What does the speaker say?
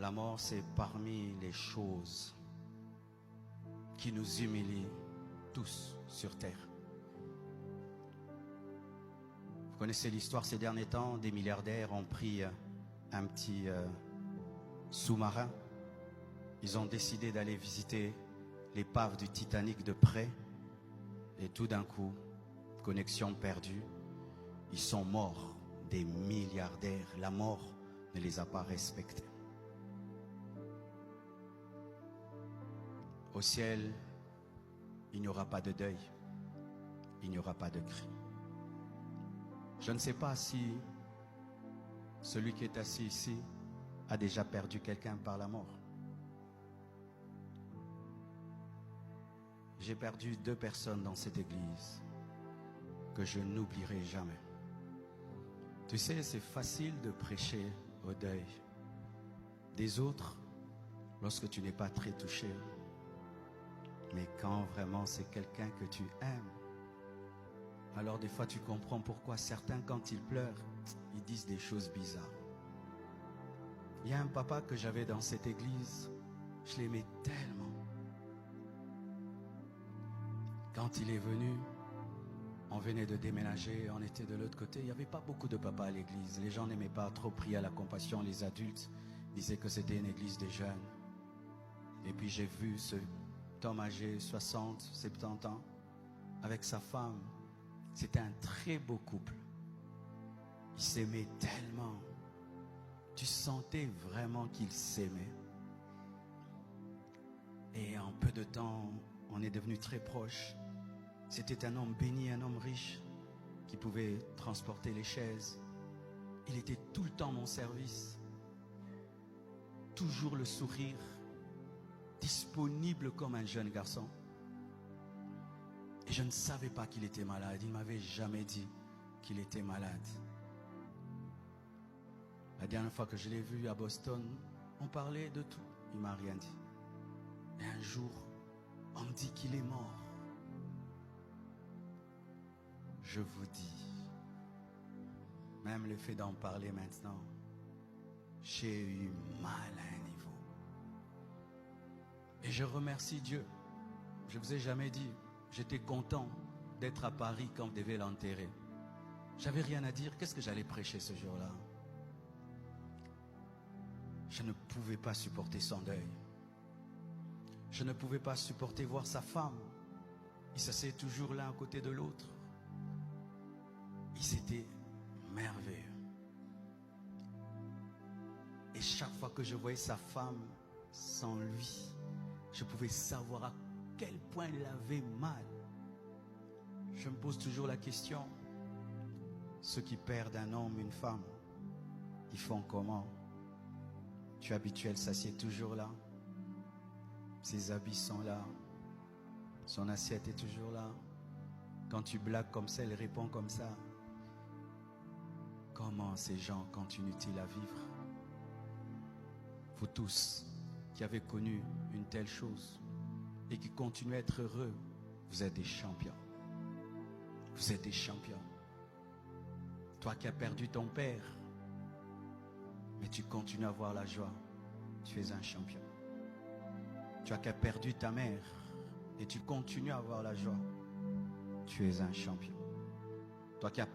La mort, c'est parmi les choses qui nous humilient tous sur terre. Vous connaissez l'histoire ces derniers temps, des milliardaires ont pris un petit sous-marin. Ils ont décidé d'aller visiter l'épave du Titanic de près. Et tout d'un coup, connexion perdue, ils sont morts, des milliardaires. La mort ne les a pas respectés. Au ciel, il n'y aura pas de deuil, il n'y aura pas de cri. Je ne sais pas si celui qui est assis ici a déjà perdu quelqu'un par la mort. J'ai perdu 2 personnes dans cette église que je n'oublierai jamais. Tu sais, c'est facile de prêcher au deuil des autres lorsque tu n'es pas très touché. Mais quand vraiment c'est quelqu'un que tu aimes, alors des fois tu comprends pourquoi certains, quand ils pleurent, ils disent des choses bizarres. Il y a un papa que j'avais dans cette église, je l'aimais tellement. Quand il est venu, on venait de déménager, on était de l'autre côté. Il n'y avait pas beaucoup de papas à l'église. Les gens n'aimaient pas trop prier à la compassion. Les adultes disaient que c'était une église des jeunes. Et puis j'ai vu cet homme âgé, 60, 70 ans, avec sa femme. C'était un très beau couple. Ils s'aimaient tellement. Tu sentais vraiment qu'ils s'aimaient. Et en peu de temps, on est devenus très proches. C'était un homme béni, un homme riche qui pouvait transporter les chaises. Il était tout le temps à mon service. Toujours le sourire, disponible comme un jeune garçon. Et je ne savais pas qu'il était malade. Il ne m'avait jamais dit qu'il était malade. La dernière fois que je l'ai vu à Boston, on parlait de tout. Il ne m'a rien dit. Et un jour, on me dit qu'il est mort. Je vous dis, même le fait d'en parler maintenant, j'ai eu mal à un niveau. Et je remercie Dieu. Je ne vous ai jamais dit, j'étais content d'être à Paris quand on devait l'enterrer. J'avais rien à dire, qu'est-ce que j'allais prêcher ce jour-là? Je ne pouvais pas supporter son deuil. Je ne pouvais pas supporter voir sa femme. Ils s'asseyaient toujours l'un à côté de l'autre. Ils étaient merveilleux. Et chaque fois que je voyais sa femme sans lui, je pouvais savoir à quel point il avait mal. Je me pose toujours la question, ceux qui perdent un homme, une femme, ils font comment? Tu es habitué, elle s'assied toujours là. Ses habits sont là. Son assiette est toujours là. Quand tu blagues comme ça, elle répond comme ça. Comment ces gens continuent-ils à vivre? Vous tous qui avez connu une telle chose et qui continuez à être heureux, vous êtes des champions. Vous êtes des champions. Toi qui as perdu ton père, mais tu continues à avoir la joie, tu es un champion. Toi qui as perdu ta mère et tu continues à avoir la joie, tu es un champion. Toi qui as